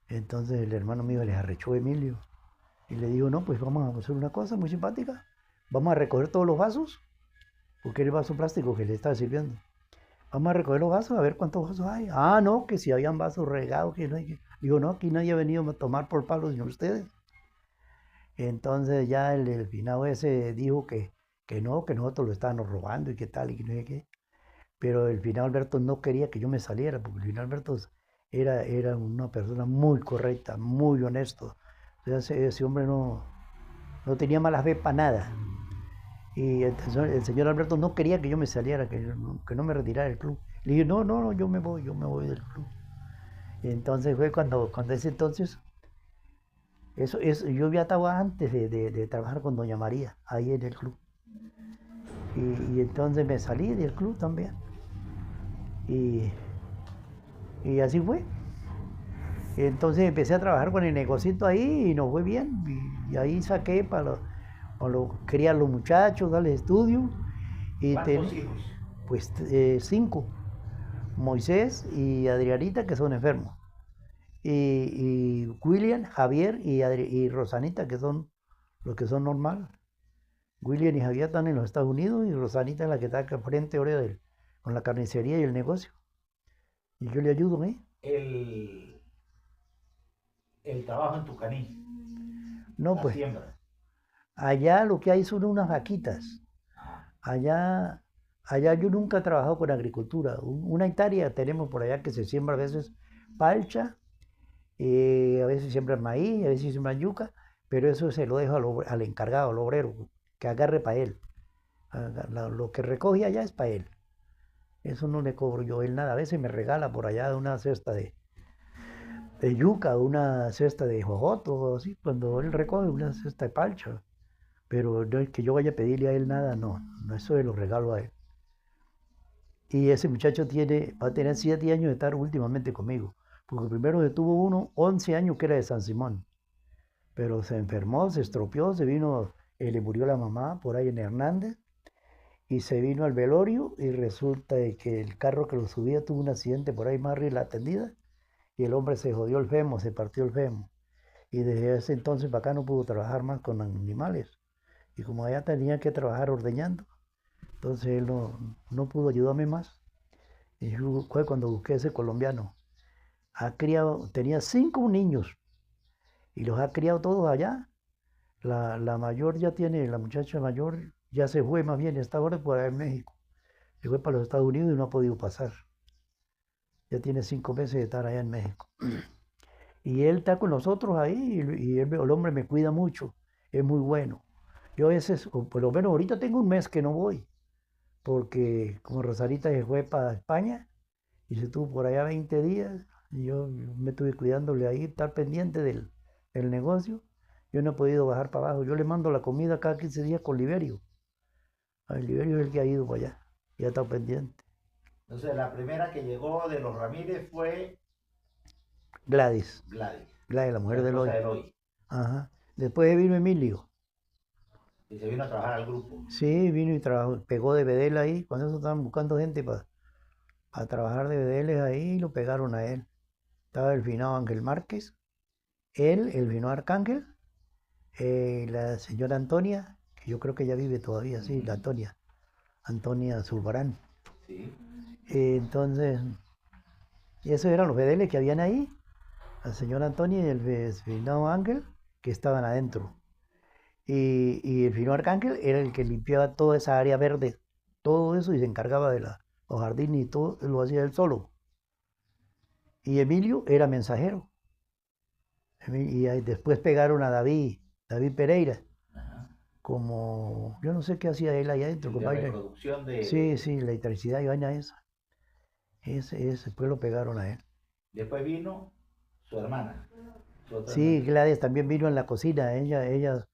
Entonces el hermano mío les arrechó a Emilio. Y le digo, no, pues vamos a hacer una cosa muy simpática. Vamos a recoger todos los vasos, porque era el vaso plástico que le estaba sirviendo. Vamos a recoger los vasos a ver cuántos vasos hay. Ah, no, que si habían vasos regados, que no hay que... Digo, no, aquí nadie ha venido a tomar por palos, sino ustedes. Entonces ya el finado ese dijo que no, que nosotros lo estábamos robando y qué tal, y que no sé qué. Pero el finado Alberto no quería que yo me saliera, porque el finado Alberto era una persona muy correcta, muy honesto. O sea, ese hombre no tenía mala fe para nada. Y el señor Alberto no quería que yo me saliera, que no me retirara del club. Le dije, no, yo me voy del club. Y entonces fue cuando ese entonces, yo había estado antes de trabajar con Doña María, ahí en el club. Y entonces me salí del club también. Y, y así fue. Entonces empecé a trabajar con el negocito ahí y nos fue bien. Y ahí saqué criar los muchachos, darles estudio. ¿Cuántos hijos? Pues 5. Moisés y Adrianita, que son enfermos. Y William, Javier y Rosanita, que son los que son normal. William y Javier están en los Estados Unidos y Rosanita es la que está acá al frente ahora con la carnicería y el negocio. Y yo le ayudo, ¿eh? El trabajo en Tucaní, No, la pues, siembra. allá lo que hay son unas vaquitas. Allá yo nunca he trabajado con agricultura. Una hectárea tenemos por allá que se siembra a veces palcha, a veces siembran maíz, a veces siembran yuca, pero eso se lo dejo al encargado, al obrero, que agarre para él. Lo que recoge allá es para él. Eso no le cobro yo a él nada. A veces me regala por allá una cesta de yuca, una cesta de jojoto o así, cuando él recoge una cesta de palcha. Pero no es que yo vaya a pedirle a él nada, no, eso se lo regalo a él. Y ese muchacho va a tener 7 años de estar últimamente conmigo, porque primero se tuvo uno 11 años que era de San Simón, pero se enfermó, se estropeó, se vino, le murió la mamá por ahí en Hernández, y se vino al velorio y resulta de que el carro que lo subía tuvo un accidente por ahí más arriba de la tendida, y el hombre se jodió el fémur, se partió el fémur. Y desde ese entonces para acá no pudo trabajar más con animales. Y como allá tenía que trabajar ordeñando, entonces él no pudo ayudarme más. Y fue cuando busqué ese colombiano. Tenía 5 niños y los ha criado todos allá. La mayor la muchacha mayor ya se fue más bien, está ahora por allá en México. Se fue para los Estados Unidos y no ha podido pasar. Ya tiene 5 meses de estar allá en México. Y él está con nosotros ahí y el hombre me cuida mucho, es muy bueno. Yo a veces, o por lo menos ahorita tengo un mes que no voy, porque como Rosarita se fue para España y se estuvo por allá 20 días, y yo me estuve cuidándole ahí, estar pendiente del negocio. Yo no he podido bajar para abajo. Yo le mando la comida cada 15 días con Liberio. Liberio es el que ha ido para allá y ha estado pendiente. Entonces, la primera que llegó de los Ramírez fue Gladys. Gladys, la mujer de esposa Eloy. de Eloy. Ajá. Después vino Emilio. Y se vino a trabajar al grupo. Sí, vino y trabajó, pegó de bedel ahí. Cuando eso estaban buscando gente para trabajar de bedeles ahí, lo pegaron a él. Estaba el finado Ángel Márquez, él, el finado Arcángel, la señora Antonia, que yo creo que ella vive todavía, sí, la Antonia Zurbarán. Sí. Entonces, y esos eran los bedeles que habían ahí, la señora Antonia y el finado Ángel, que estaban adentro. Y el finado Arcángel era el que limpiaba toda esa área verde, todo eso, y se encargaba de los jardines y todo, lo hacía él solo. Y Emilio era mensajero. Y después pegaron a David Pereira. Ajá. Como, yo no sé qué hacía él allá adentro. De reproducción de... Sí, la electricidad y vaina esa. Después lo pegaron a él. Después vino su hermana. Sí, Gladys también vino en la cocina. Ella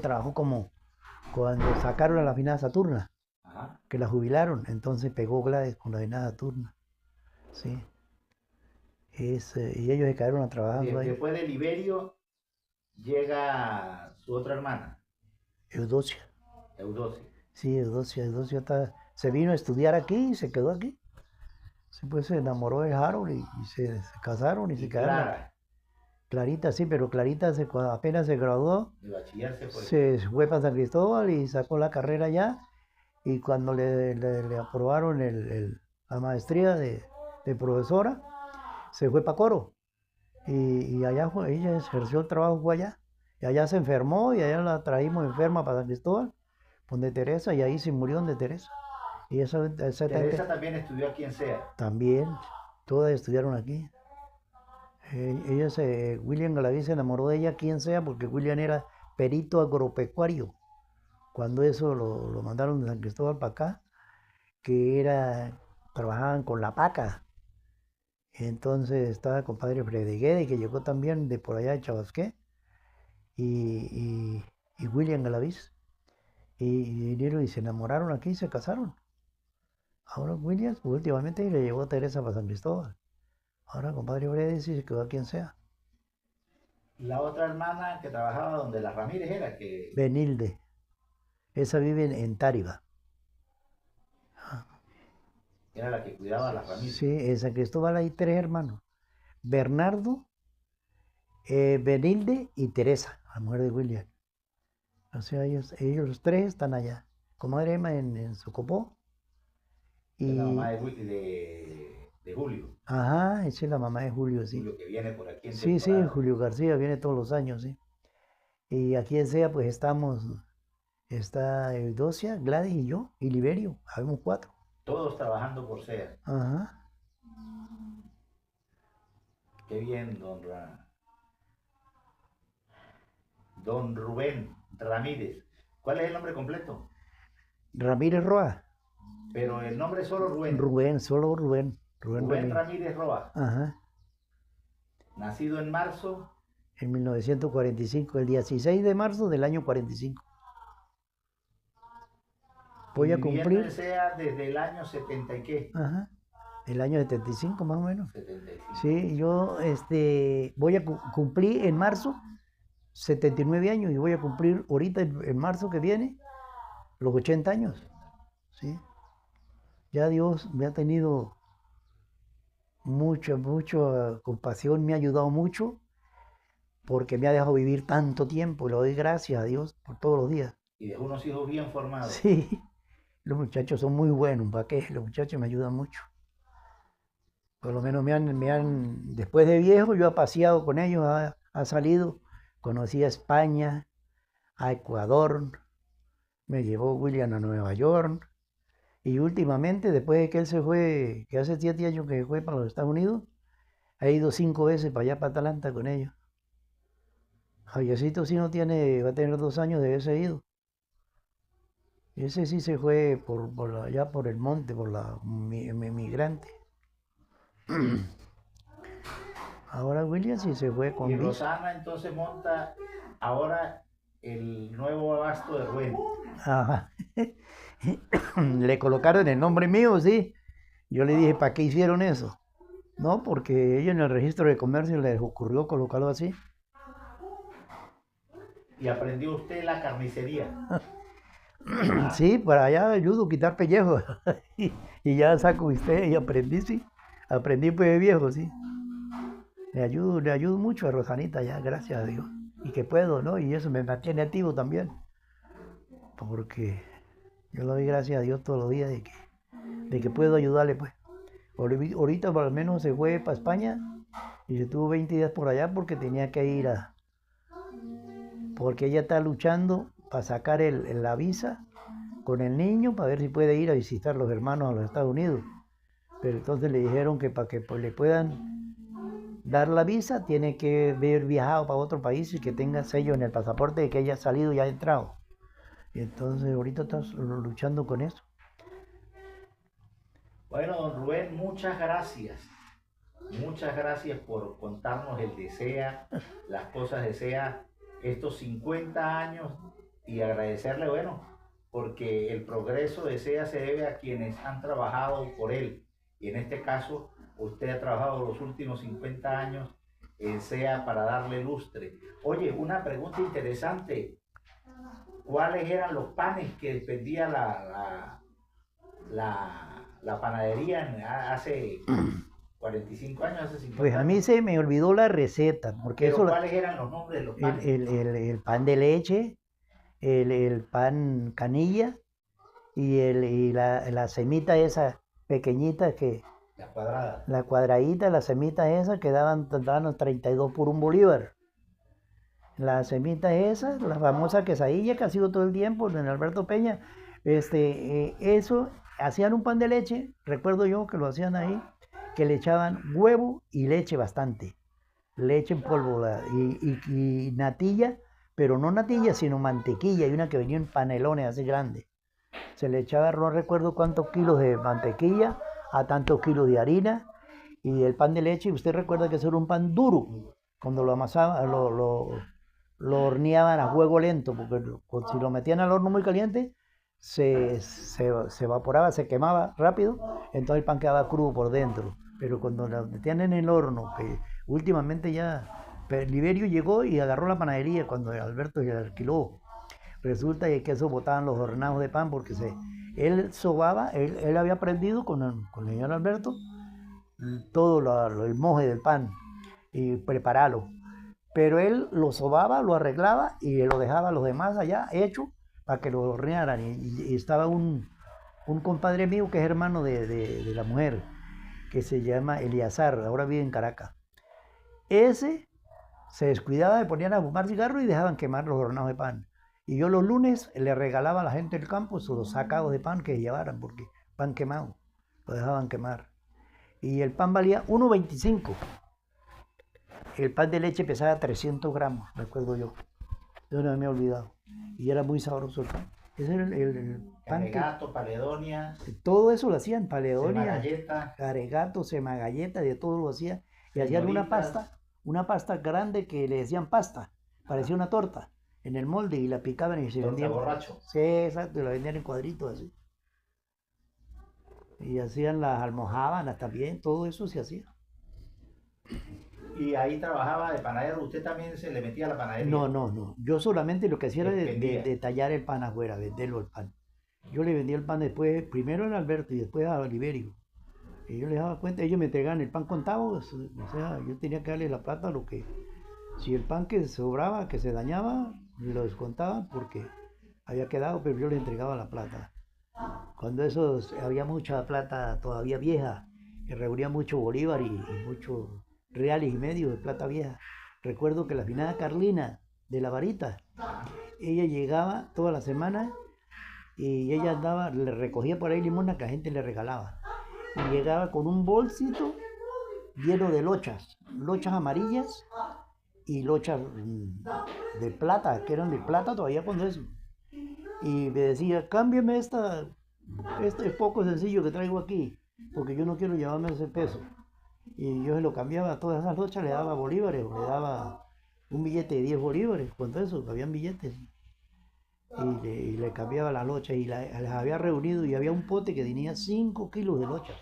trabajó como cuando sacaron a la finada Saturna. Ajá. Que la jubilaron. Entonces pegó Gladys con la finada Saturna. Sí. Y ellos se quedaron a trabajar ahí. Después de Liberio llega su otra hermana. Eudocia. Sí, Eudocia se vino a estudiar aquí y se quedó aquí. Después se enamoró de Harold y se casaron y se quedaron. Clarita, sí, pero Clarita apenas se graduó. De bachiller se fue para San Cristóbal y sacó la carrera allá. Y cuando le aprobaron la maestría de profesora, se fue para Coro. Y allá ella ejerció el trabajo allá. Y allá se enfermó y allá la traímos enferma para San Cristóbal, donde Teresa, y ahí se murió donde Teresa. Y Teresa también estudió aquí en SEA. También, todas estudiaron aquí. William Galaví se enamoró de ella aquí en SEA porque William era perito agropecuario. Cuando eso lo mandaron de San Cristóbal para acá, que trabajaban con la paca. Entonces estaba compadre Fredeguede, que llegó también de por allá de Chabasqué, y William Galaviz. Y vinieron y se enamoraron aquí y se casaron. Ahora Williams últimamente le llevó a Teresa para San Cristóbal. Ahora compadre Brede sí se quedó a quien sea. La otra hermana que trabajaba donde la Ramírez era que... Benilde. Esa vive en Táriba. Era la que cuidaba a la Ramírez. Sí, en San Cristóbal hay 3 hermanos. Bernardo, Benilde y Teresa, la mujer de William. O sea, ellos los 3 están allá. Comadre Emma en Socopó. Y la mamá de Julio. Ajá, esa es la mamá de Julio, sí. Julio que viene por aquí en Sí, temporada. sí, Julio García viene todos los años, sí. Y aquí en SEA pues está Eudocia, Gladys y yo, y Liberio, habemos 4. Todos trabajando por SEA. Ajá. Qué bien, don Rubén Ramírez. ¿Cuál es el nombre completo? Ramírez Roa. Pero el nombre es solo Rubén. Rubén, solo Rubén. Rubén Ramírez Roa. Ajá. Nacido en marzo. En 1945, el 16 de marzo del año 45. Voy a cumplir. En SEA desde el año 70 y qué. Ajá. El año 75 más o menos. 75. Sí, yo voy a cumplir en marzo 79 años y voy a cumplir ahorita en marzo que viene los 80 años. ¿Sí? Ya Dios me ha tenido mucha compasión, me ha ayudado mucho porque me ha dejado vivir tanto tiempo. Le doy gracias a Dios por todos los días. Y dejó unos hijos bien formados. Sí, los muchachos son muy buenos, ¿para qué? Los muchachos me ayudan mucho. Por lo menos después de viejo, yo he paseado con ellos, ha salido, conocí a España, a Ecuador, me llevó William a Nueva York, y últimamente, después de que él se fue, que hace 7 años que fue para los Estados Unidos, he ido 5 veces para allá, para Atlanta con ellos. Javiercito sí va a tener 2 años de haberse ido. Ese sí se fue allá por el monte, por la migrante. Ahora William sí se fue con... Y Rosana entonces monta ahora el nuevo abasto de Rubén. Ajá. Le colocaron el nombre mío, sí. Yo le dije, ¿para qué hicieron eso? No, porque ellos en el registro de comercio les ocurrió colocarlo así. ¿Y aprendió usted la carnicería? Sí, para allá ayudo a quitar pellejos. Y ya saco usted y aprendí, sí. Aprendí pues de viejo, sí. Le ayudo mucho a Rosanita ya, gracias a Dios. Y que puedo, ¿no? Y eso me mantiene activo también. Porque yo le doy gracias a Dios todos los días de que puedo ayudarle, pues. Ahorita por lo menos se fue para España y se tuvo 20 días por allá porque tenía que ir porque ella está luchando para sacar la visa con el niño para ver si puede ir a visitar a los hermanos a los Estados Unidos. Pero entonces le dijeron que para que le puedan dar la visa tiene que haber viajado para otro país y que tenga sello en el pasaporte de que haya salido y haya entrado. Y entonces ahorita estás luchando con eso. Bueno, don Rubén, muchas gracias. Muchas gracias por contarnos el de SEA, las cosas de SEA, estos 50 años, y agradecerle, bueno, porque el progreso de SEA se debe a quienes han trabajado por él. Y en este caso, usted ha trabajado los últimos 50 años en SEA para darle lustre. Oye, una pregunta interesante. ¿Cuáles eran los panes que dependía la panadería hace 45 años, hace 50 Pues a mí años? se me olvidó la receta, porque ¿Pero eso, cuáles eran los nombres de los panes? el pan de leche, el pan canilla y la semita esa pequeñita que... Las cuadradas. La cuadradita, la semita esa que daban 32 por $1. La semita esa, la famosa quesadilla que ha sido todo el tiempo en Alberto Peña, eso, hacían un pan de leche, recuerdo yo que lo hacían ahí, que le echaban huevo y leche bastante, leche en polvo y natilla, pero no natilla, sino mantequilla, y una que venía en panelones así grandes. Se le echaba, no recuerdo cuántos kilos de mantequilla a tantos kilos de harina, Y el pan de leche, usted recuerda que eso era un pan duro. Cuando lo amasaban, lo horneaban a fuego lento, porque si lo metían al horno muy caliente, se evaporaba, se quemaba rápido, entonces el pan quedaba crudo por dentro. Pero cuando lo metían en el horno, que últimamente ya Liberio llegó y agarró la panadería cuando Alberto se alquiló. Resulta que eso botaban los hornados de pan porque él sobaba, él había aprendido con el señor Alberto todo el moje del pan y prepararlo. Pero él lo sobaba, lo arreglaba y lo dejaba a los demás allá hecho para que lo hornearan. Y estaba un compadre mío que es hermano de la mujer, que se llama Eliazar, ahora vive en Caracas. Ese se descuidaba, de ponían a fumar cigarros y dejaban quemar los hornados de pan. Y yo los lunes le regalaba a la gente del campo los sacados de pan que llevaran, porque pan quemado, lo dejaban quemar. Y el pan valía 1.25. El pan de leche pesaba 300 gramos, recuerdo yo. Yo no me he olvidado. Y era muy sabroso el pan. Ese era el pan. Caregato, paledonia. Todo eso lo hacían, paledonia, Semagalleta. caregato, semagalleta, de todo lo hacían. Y hacían una pasta grande que le decían pasta. Parecía una torta en el molde y la picaban y se vendían. Borracho. Sí, exacto, y la vendían en cuadritos así. Y hacían las almojábanas también, todo eso se hacía. Y ahí trabajaba de panadero, ¿usted también se le metía a la panadería? No. Yo solamente lo que hacía era de tallar el pan afuera, venderlo el pan. Yo le vendía el pan después, primero a Alberto y después a Oliverio. Y yo les daba cuenta, ellos me entregaban el pan contado, o sea, yo tenía que darle la plata a lo que... Si el pan que sobraba, que se dañaba, lo descontaban porque había quedado, pero yo le entregaba la plata. Cuando eso había mucha plata todavía vieja, que reunía mucho bolívar y muchos reales y medio de plata vieja. Recuerdo que la finada Carlina de la Varita, ella llegaba toda la semana y ella andaba, le recogía por ahí limosna que la gente le regalaba. Y llegaba con un bolsito lleno de lochas amarillas y lochas de plata, que eran de plata todavía cuando eso. Y me decía, cámbiame este poco sencillo que traigo aquí, porque yo no quiero llevarme ese peso. Y yo se lo cambiaba a todas esas lochas, le daba bolívares, o le daba un billete de 10 bolívares, cuando eso, habían billetes. Y le cambiaba las lochas y las había reunido y había un pote que tenía 5 kilos de lochas.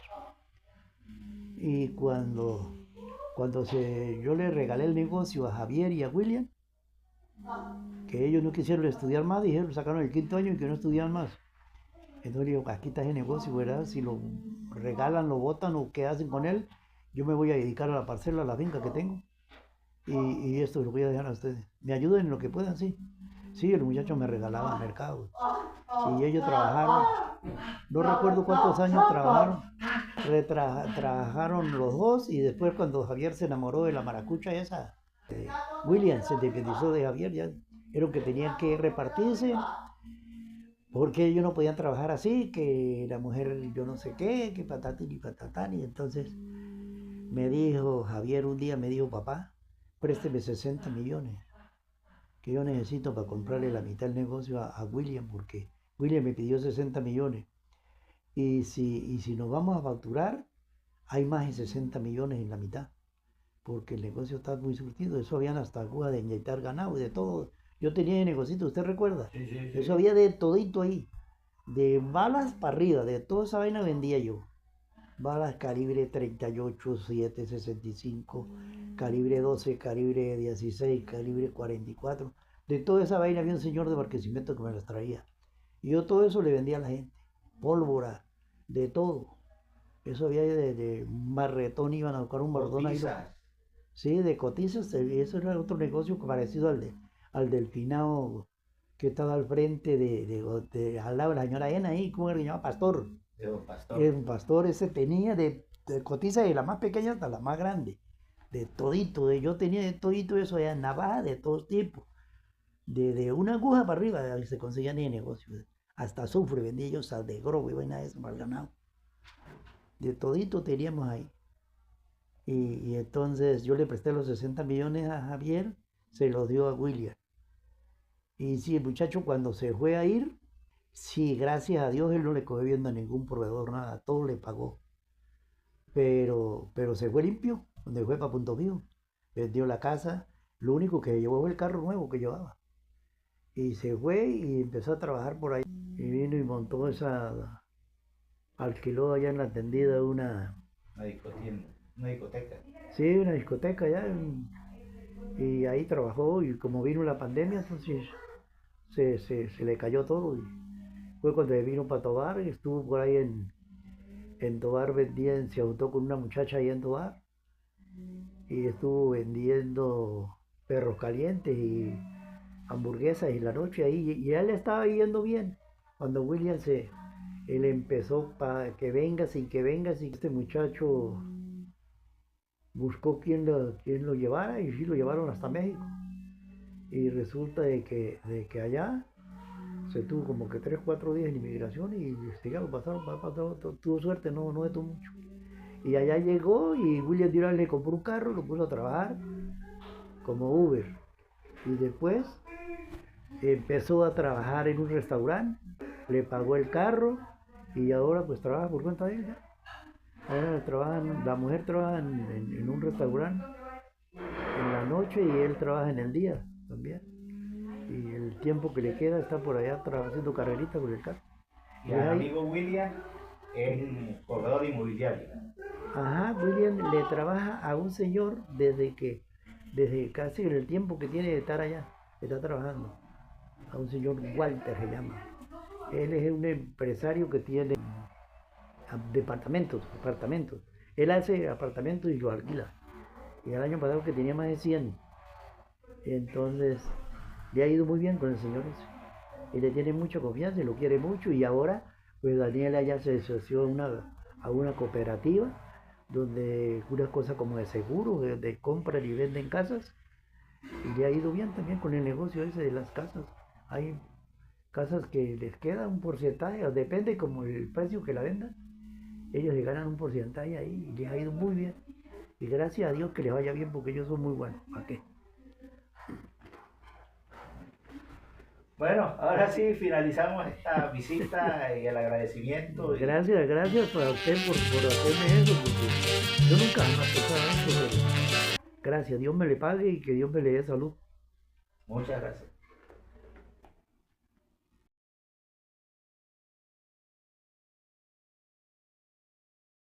Y cuando yo le regalé el negocio a Javier y a William, que ellos no quisieron estudiar más, dijeron, sacaron el 5.º año y que no estudiaban más. Entonces le digo, aquí está ese negocio, ¿verdad? Si lo regalan, lo botan o qué hacen con él, yo me voy a dedicar a la parcela, a la finca que tengo. Y esto lo voy a dejar a ustedes. Me ayuden en lo que puedan, sí. Sí, el muchacho me regalaba mercado. Y ellos trabajaron, no recuerdo cuántos años trabajaron. Trabajaron los dos y después cuando Javier se enamoró de la maracucha esa, William se independizó de Javier, ya era que tenían que repartirse porque ellos no podían trabajar así, que la mujer yo no sé qué, que patatín y patatán. Y entonces me dijo, Javier un día me dijo, papá, présteme 60 millones, que yo necesito para comprarle la mitad del negocio a William, porque William me pidió 60 millones. Y si nos vamos a facturar, hay más de 60 millones en la mitad, porque el negocio está muy surtido. Eso habían hasta agujas de inyectar ganado y de todo. Yo tenía el negocito, ¿usted recuerda? Sí. Eso había de todito ahí, de balas para arriba, de toda esa vaina vendía yo. Balas calibre 38, 7, 65, calibre 12, calibre 16, calibre 44. De toda esa vaina había un señor de Barquisimeto que me las traía. Y yo todo eso le vendía a la gente. Pólvora, de todo. Eso había de marretón, iban a buscar un marretón ahí. Sí, de cotizas. Eso era otro negocio parecido al del finado que estaba al frente al lado de la señora Ena ahí, ¿cómo se llama? Pastor. Un pastor ese tenía de cotiza de la más pequeña hasta la más grande. De todito, yo tenía de todito eso, de navaja de todo tipo. De una aguja para arriba se conseguían en negocio. Hasta azufre vendía yo, sal de grobo y vaina de eso, mal ganado. De todito teníamos ahí. Y entonces yo le presté los 60 millones a Javier, se los dio a William. Y sí, el muchacho cuando se fue a ir, sí, gracias a Dios él no le cogió viendo a ningún proveedor, nada, todo le pagó. pero se fue limpio, donde fue para Punto Fijo. Vendió la casa, lo único que llevó fue el carro nuevo que llevaba. Y se fue y empezó a trabajar por ahí. Y vino y montó alquiló allá en la tendida una discoteca. Sí, una discoteca allá. Y ahí trabajó y como vino la pandemia, entonces se le cayó todo. Y fue cuando vino para Tobar, estuvo por ahí en Tobar vendiendo, se juntó con una muchacha ahí en Tobar y estuvo vendiendo perros calientes y hamburguesas y la noche ahí, y a él le estaba yendo bien. Cuando él empezó para que vengas y que vengas, y este muchacho buscó quien lo llevara y sí lo llevaron hasta México. Y resulta de que allá se tuvo como que 3, 4 días en inmigración y ya lo pasaron, tuvo suerte, no de todo mucho. Y allá llegó y William Durán le compró un carro, lo puso a trabajar como Uber. Y después empezó a trabajar en un restaurante, le pagó el carro y ahora pues trabaja por cuenta de ella. Ahora la mujer trabaja en un restaurante en la noche y él trabaja en el día también. Y el tiempo que le queda está por allá haciendo carrerita con el carro. Y el amigo William es corredor inmobiliario. Ajá, William le trabaja a un señor desde casi en el tiempo que tiene de estar allá, está trabajando. A un señor Walter se llama. Él es un empresario que tiene apartamentos. Él hace apartamentos y los alquila. Y el año pasado que tenía más de 100. Entonces, le ha ido muy bien con el señor ese. Y le tiene mucha confianza y lo quiere mucho. Y ahora, pues Daniela ya se asoció a una cooperativa donde unas cosas como de seguro, de compran y venden casas. Y le ha ido bien también con el negocio ese de las casas. Hay casas que les queda un porcentaje, depende como el precio que la vendan. Ellos le ganan un porcentaje ahí y les ha ido muy bien. Y gracias a Dios que les vaya bien porque ellos son muy buenos. ¿Para qué? Bueno, ahora sí finalizamos esta visita y el agradecimiento. Gracias para usted por hacerme eso, porque yo nunca jamás pensaba eso. Gracias, Dios me le pague y que Dios me le dé salud. Muchas gracias.